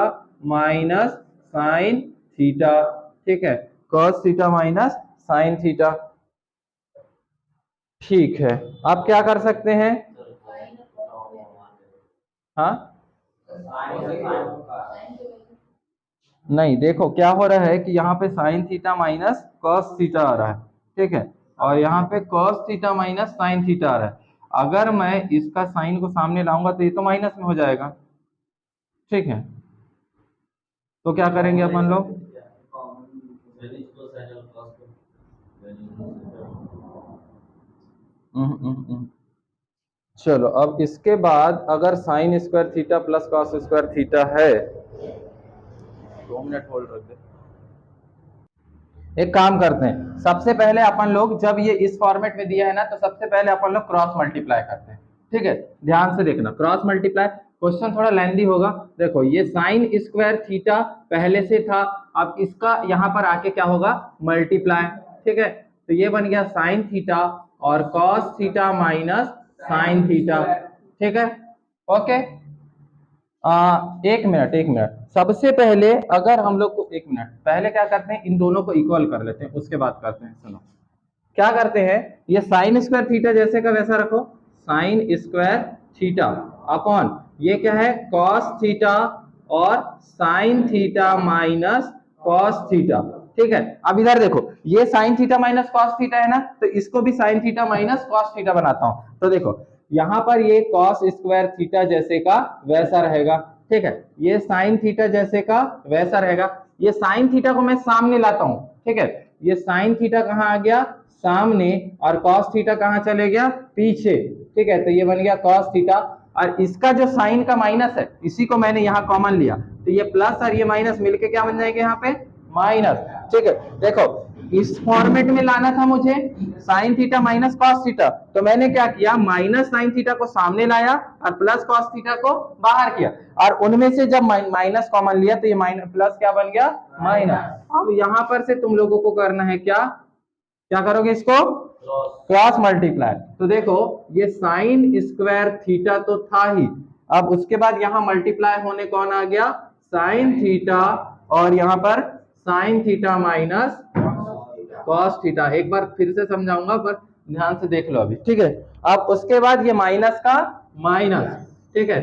minus sine theta, ठीक है, cos theta minus sine theta, ठीक है। आप क्या कर सकते हैं, हाँ नहीं, देखो क्या हो रहा है कि यहाँ पे sine theta minus cos theta आ रहा है, ठीक है, और यहाँ पे cos theta minus sine theta आ रहा है। अगर मैं इसका साइन को सामने लाऊंगा तो ये तो माइनस में हो जाएगा, ठीक है। तो क्या करेंगे अपन लोग, चलो अब इसके बाद अगर sign square theta plus cos square theta है, 2 मिनट होल्ड रख दे। एक काम करते हैं, सबसे पहले अपन लोग जब ये इस फॉर्मेट में दिया है ना, तो सबसे पहले अपन लोग क्रॉस मल्टीप्लाई करते हैं, ठीक है, ध्यान से देखना। क्रॉस मल्टीप्लाई क्वेश्चन थोड़ा लेंदी होगा। देखो ये साइन स्क्वायर थीटा पहले से था, अब इसका यहाँ पर आके क्या होगा, मल्टीप्लाई, ठीक है। तो ये बन गया साइन थीटा और cos theta minus sine theta, ठीक है। ओके, एक मिनट, सबसे पहले अगर हम लोग को, एक मिनट पहले क्या करते हैं, इन दोनों को इक्वल कर लेते हैं, उसके बाद करते हैं। सुनो क्या करते हैं, ये साइन स्क्वायर थीटा जैसे का वैसा रखो, साइन स्क्वायर थीटा अपॉन ये क्या है, कॉस थीटा और sign theta minus cos theta, ठीक है। अब इधर देखो, ये sign theta minus cos theta है ना, तो इसको भी sign theta minus cos theta बनाता हूं। तो देखो यहां पर ये कॉस स्क्वायर थीटा जैसे का वैसा रहेगा, ठीक है, ये साइन थीटा जैसे का वैसा रहेगा। ये साइन थीटा को मैं सामने लाता हूं, ठीक है, ये साइन थीटा कहां आ गया, सामने, और कॉस थीटा कहां चले गया, पीछे, ठीक है। तो ये बन गया कॉस थीटा, और इसका जो साइन का माइनस है इसी को मैंने यहाँ कॉमन लिया, तो ये प्लस और ये माइनस मिलके क्या बन जाएंगे यहाँ पे, माइनस, ठीक है। देखो इस फॉर्मेट में लाना था मुझे sign theta minus cos theta, तो मैंने क्या किया, माइनस साइन थीटा को सामने लाया और प्लस कॉस थीटा को बाहर किया, और उनमें से जब माइनस कॉमन लिया तो ये माइनस प्लस क्या बन गया, माइनस। अब यहां पर से तुम लोगों को करना है क्या, क्या करोगे, इसको क्रॉस मल्टीप्लाई। तो देखो ये साइन स्क्वायर थीटा तो था ही, अब उसके बाद यहां मल्टीप्लाई होने कौन आ गया, साइन थीटा, और यहां पर sign theta minus cos theta. एक बार फिर से समझाऊंगा, पर ध्यान से देख लो अभी, ठीक है। अब उसके बाद ये माइनस का माइनस, ठीक है,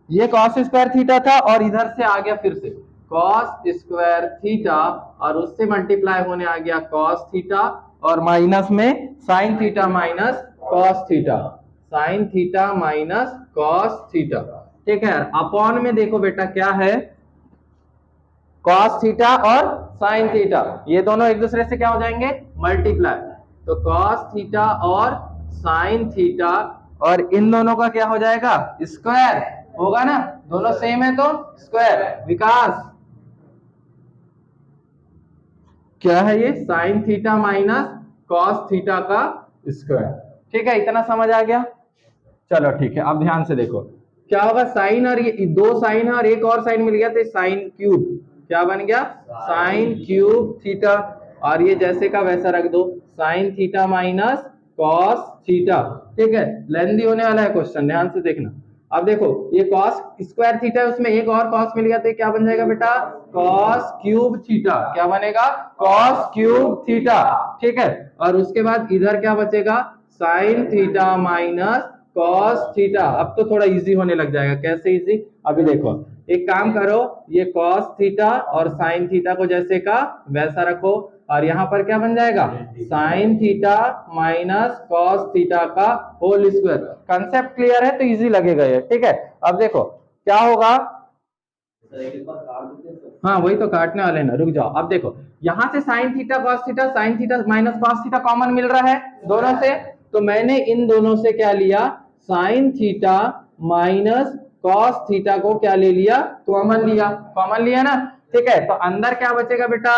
ये कॉस स्क्वायर थीटा था और इधर से आ गया फिर से कॉस स्क्वायर थीटा, और उससे मल्टीप्लाई होने आ गया कॉस थीटा, और माइनस में sign theta minus cos theta, sine theta minus cos theta, ठीक है। अपॉन में देखो बेटा क्या है, कॉस थीटा और साइन थीटा, ये दोनों एक दूसरे से क्या हो जाएंगे, मल्टीप्लाई। तो कॉस थीटा और साइन थीटा, और इन दोनों का क्या हो जाएगा, स्क्वायर होगा ना, दोनों सेम है तो स्क्वायर। विकास क्या है ये, sign theta minus cos theta का स्क्वायर, ठीक है, इतना समझ आ गया। चलो ठीक है, अब ध्यान से देखो, क्या होगा, साइन और ये दो साइन है और एक और साइन मिल गया तो साइन क्यूब, क्या बन गया, साइन क्यूब थीटा। और ये जैसे का वैसा रख दो, sign theta minus cos theta. ठीक है, लेंदी होने वाला है क्वेश्चन, ध्यान से देखना। अब देखो ये कॉस स्क्वायर थीटा है, उसमें एक और कॉस मिल गया तो क्या बन जाएगा बेटा, कॉस क्यूब थीटा। क्या बनेगा, कॉस क्यूब थीटा। ठीक है, और उसके बाद इधर क्या बचेगा, sign theta minus cos theta. अब तो थोड़ा इजी होने लग जाएगा। कैसे इजी, अभी देखो, एक काम करो, ये कॉस थीटा और साइन थीटा को जैसे का वैसा रखो, और यहाँ पर क्या बन जाएगा, sign theta minus cos theta का होल स्क्वायर। कंसेप्ट क्लियर है तो इजी लगेगा ये। ठीक है, अब देखो क्या होगा, हाँ वही तो काटने वाले हैं ना, रुक जाओ। अब देखो यहाँ से sine theta cos theta, sine theta minus cos theta common मिल रहा है दोनों से, तो मैंने इन दोनों से क्या लिया, sign theta minus cos theta को क्या ले लिया, कॉमन लिया। कॉमन लिया ना, ठीक है, तो अंदर क्या बचेगा बेटा,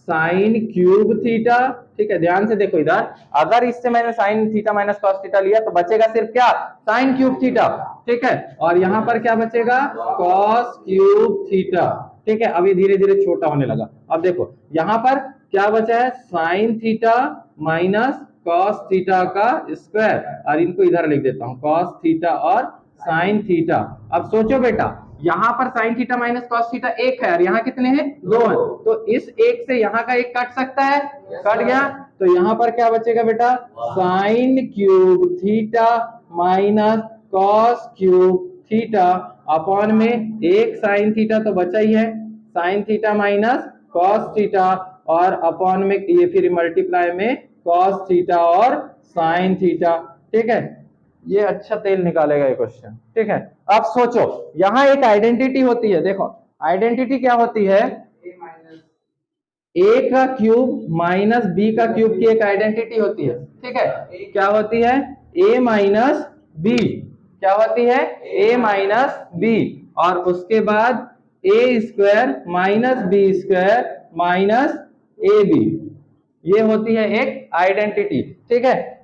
साइन क्यूब थीटा। ठीक है, ध्यान से देखो इधर, अगर इससे मैंने sign theta minus cos theta लिया तो बचेगा सिर्फ क्या, साइन क्यूब थीटा। ठीक है, और यहाँ पर क्या बचेगा, कॉस क्यूब थीटा। ठीक है, अभी धीरे धीरे छोटा होने लगा। अब देखो यहाँ पर क्या बचा है, sign theta minus cos theta का स्क्वायर, और इनको इधर लिख देता हूं, कॉस थीटा और साइन थीटा। अब सोचो बेटा, यहाँ पर sign theta minus cos theta एक है और यहाँ कितने हैं, दो हैं, तो इस एक से यहाँ का एक कट सकता है, कट गया, तो यहाँ पर क्या बचेगा बेटा, sine cube theta minus cos cube theta upon में एक साइन थीटा तो बचा ही है, sign theta minus cos theta, और अपॉन में ये फिर मल्टीप्लाई में कॉस थीटा और साइन थीटा। ठीक है, ये अच्छा तेल निकालेगा ये क्वेश्चन। ठीक है, अब सोचो यहाँ एक आइडेंटिटी होती है, देखो आइडेंटिटी क्या होती है, ए का क्यूब माइनस बी का क्यूब की एक आइडेंटिटी होती है। ठीक है, क्या होती है, ए माइनस बी, क्या होती है, ए माइनस बी, और उसके बाद A square minus B square minus A B, ये होती है एक आइडेंटिटी। ठीक है,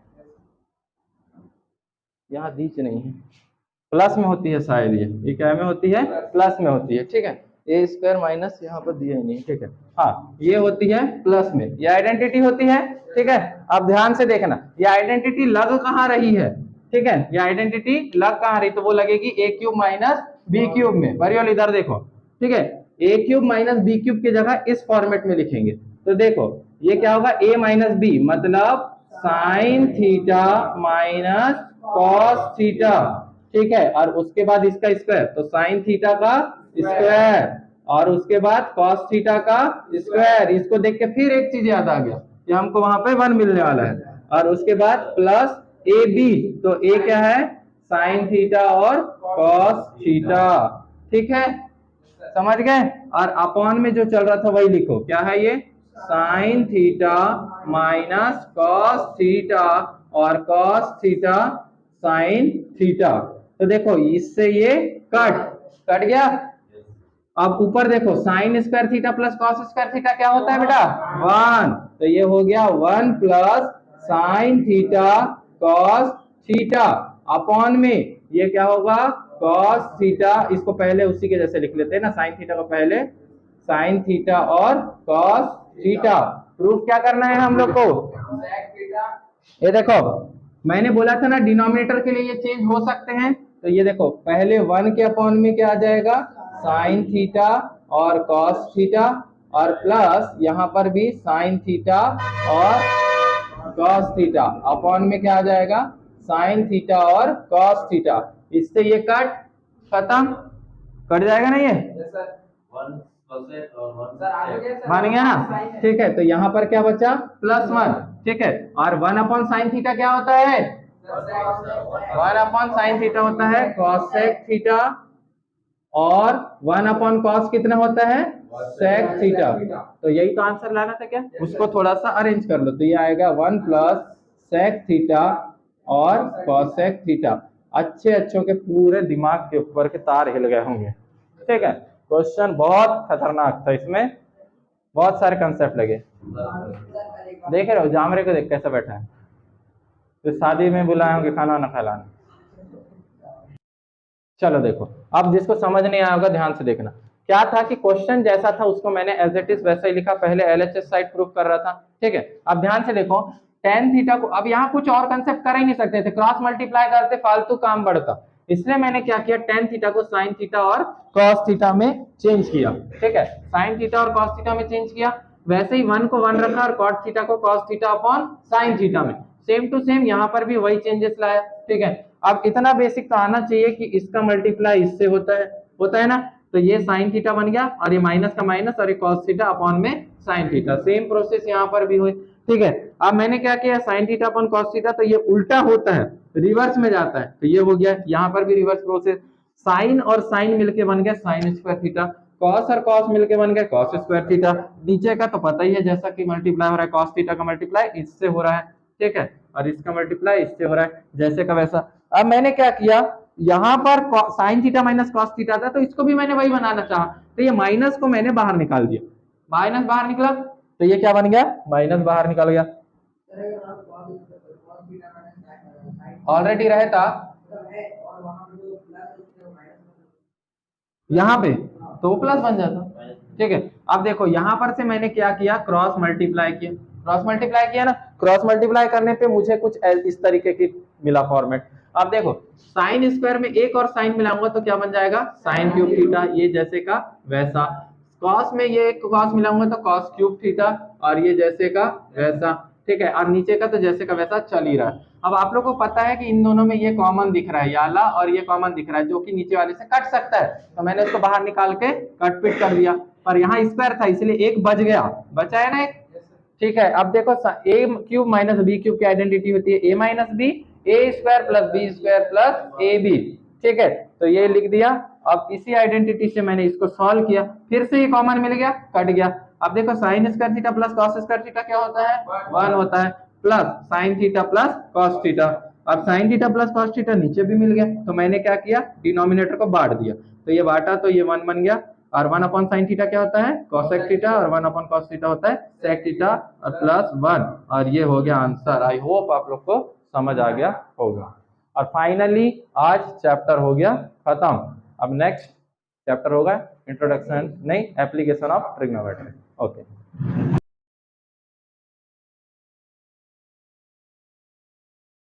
यहाँ बीच नहीं है, प्लस में होती है शायद, ये क्या में होती है, प्लस में होती है। ठीक है, ए स्क्वायर माइनस यहाँ पर दिया ही नहीं। ठीक है, हाँ ये होती है प्लस में, ये आइडेंटिटी होती है। ठीक है, अब ध्यान से देखना, ये आइडेंटिटी लग कहाँ रही है, ठीक है, ये आइडेंटिटी लग कहाँ रही, तो वो लगेगी ए क्यूब माइनस बी क्यूब में। बरियोल इधर देखो, ठीक है, ए क्यूब माइनस बी क्यूब की जगह इस फॉर्मेट में लिखेंगे, तो देखो ये क्या होगा, ए माइनस बी मतलब sign theta minus cos theta. ठीक है, और उसके बाद इसका स्क्वायर, तो साइन थीटा का स्क्वायर, और उसके बाद कॉस थीटा का स्क्वायर। इसको देख के फिर एक चीज याद आ गया कि हमको वहां पे 1 मिलने वाला है, और उसके बाद प्लस ए बी, तो ए क्या है, साइन थीटा और कॉस थीटा। ठीक है, समझ गए, और अपॉन में जो चल रहा था वही लिखो, क्या है ये, sign theta minus cos theta और कॉस थीटा साइन थीटा। तो देखो इससे ये कट गया। अब ऊपर देखो, sine square theta plus cos square theta क्या होता है बेटा, 1, तो ये हो गया 1 plus sine theta cos theta upon में ये क्या होगा, कॉस थीटा। इसको पहले उसी के जैसे लिख लेते हैं ना, साइन थीटा को पहले साइन थीटा और कॉस थीटा। प्रूफ क्या करना है हम लोग को, ये देखो मैंने बोला था ना डिनोमिनेटर के लिए ये चेंज हो सकते हैं, तो ये देखो पहले 1 के अपॉन में क्या आ जाएगा, साइन थीटा और कॉस थीटा, और प्लस यहाँ पर भी साइन थीटा और कॉस थीटा अपॉन में क्या आ जाएगा, साइन थीटा और कॉस थीटा। इससे ये कट खत्म, कट जाएगा ना ये, बन गया ना। ठीक है, तो यहाँ पर क्या बचा, +1। ठीक है, और 1 अपॉन साइन थीटा क्या होता है, 1 अपॉन साइन थीटा होता है कॉसेक थीटा, और 1 अपॉन कॉस कितना होता है, सेक थीटा। तो यही तो आंसर लाना था क्या, उसको थोड़ा सा अरेंज कर लो, तो ये आएगा 1 प्लस सेक थीटा और कॉसेक थीटा। अच्छे अच्छों के पूरे दिमाग के ऊपर के तार हिल गए होंगे। ठीक है, क्वेश्चन बहुत खतरनाक था, इसमें बहुत सारे कंसेप्ट लगे। देख रहे हो जामरे को, देख कैसा बैठा है, तो शादी में बुलाए होंगे खाना ना खिलाने। चलो देखो, अब जिसको समझ नहीं आया होगा ध्यान से देखना। क्या था कि क्वेश्चन जैसा था उसको मैंने एज इट इज वैसा ही लिखा, पहले एलएचएस साइड प्रूफ कर रहा था, ठीक है। अब ध्यान से देखो, टेन थीटा को अब यहाँ कुछ और कंसेप्ट कर ही नहीं सकते थे, क्रॉस मल्टीप्लाई करते फालतू काम बढ़ता, इसलिए मैंने क्या किया, टेन थीटा को साइन थीटा और कॉस थीटा में चेंज किया, ठीक है, साइन थीटा और कॉस थीटा में चेंज किया। वैसे ही वन को वन रखा और कॉट थीटा को cos theta upon sine theta में, सेम टू सेम यहाँ पर भी वही चेंजेस लाया, ठीक है। अब इतना बेसिक तो आना चाहिए कि इसका मल्टीप्लाई इससे होता है ना, तो ये साइन थीटा बन गया और ये माइनस का माइनस और ये कॉस थीटा अपॉन में साइन थीटा, सेम प्रोसेस यहाँ पर भी हुई, ठीक है। अब मैंने क्या किया, sine theta upon cos theta, तो ये उल्टा होता है, रिवर्स में जाता है, तो ये हो गया, यहाँ पर भी रिवर्स प्रोसेस, साइन और साइन मिलके बन गया साइन स्क्वायर थीटा, कॉस और कॉस मिलके बन गया कॉस स्क्वायर थीटा। नीचे का तो पता ही है, जैसा कि मल्टीप्लाई हो रहा है, कॉस थीटा का मल्टीप्लाई इससे हो रहा है, ठीक है, और इसका मल्टीप्लाई इससे हो रहा है, जैसे का वैसा। अब मैंने क्या किया, यहाँ पर sign theta minus cos theta था, तो इसको भी मैंने वही बनाना चाहा, तो ये माइनस को मैंने बाहर निकाल दिया, माइनस बाहर निकला, तो ये क्या बन गया, माइनस बाहर निकल गया, ऑलरेडी रहता यहाँ पे तो प्लस बन जाता, ठीक है। अब देखो यहाँ पर से मैंने क्या किया, क्रॉस मल्टीप्लाई किया ना, क्रॉस मल्टीप्लाई करने पे मुझे कुछ इस तरीके की मिला फॉर्मेट। अब देखो साइन स्क्वायर में एक और साइन मिलाऊंगा तो क्या बन जाएगा, साइन क्यूब थीटा, ये जैसे का वैसा, कॉस में ये एक कॉस मिलाऊंगा तो कॉस क्यूब थीटा, और ये जैसे का वैसा, ठीक है, और नीचे का तो जैसे का वैसा चल ही रहा है। अब आप लोगों को पता है कि इन दोनों में ये कॉमन दिख रहा है, याला और ये कॉमन दिख रहा है, जो कि नीचे वाले से कट सकता है, तो मैंने इसको बाहर निकाल के कट पिट कर दिया, पर यहाँ स्क्वायर था इसलिए एक बच गया, बचा है ना एक, ठीक है। अब देखो A cube minus B cube की आइडेंटिटी होती है A minus B, A square plus B square plus A B, ठीक है, तो ये लिख दिया। अब इसी आइडेंटिटी से मैंने इसको सॉल्व किया, फिर से ये कॉमन मिल गया, कट गया। अब देखो sine square theta plus cos square theta क्या होता है, 1 होता है, plus sine theta plus cos theta. अब sine theta plus cos theta नीचे भी मिल गया, तो मैंने क्या किया, डिनोमिनेटर को बांट दिया, तो ये बांटा तो ये 1 बन गया, और 1 अपॉन साइन थीटा क्या होता है, कोसेक थीटा, और 1 अपॉन कॉस थीटा होता है सेक थीटा, और प्लस 1, और ये हो गया आंसर। आई होप आप लोग को समझ आ गया होगा। और फाइनली आज चैप्टर हो गया खत्म। अब नेक्स्ट चैप्टर होगा इंट्रोडक्शन नहीं, एप्लीकेशन ऑफ ट्रिग्नोमेट्री। ओके।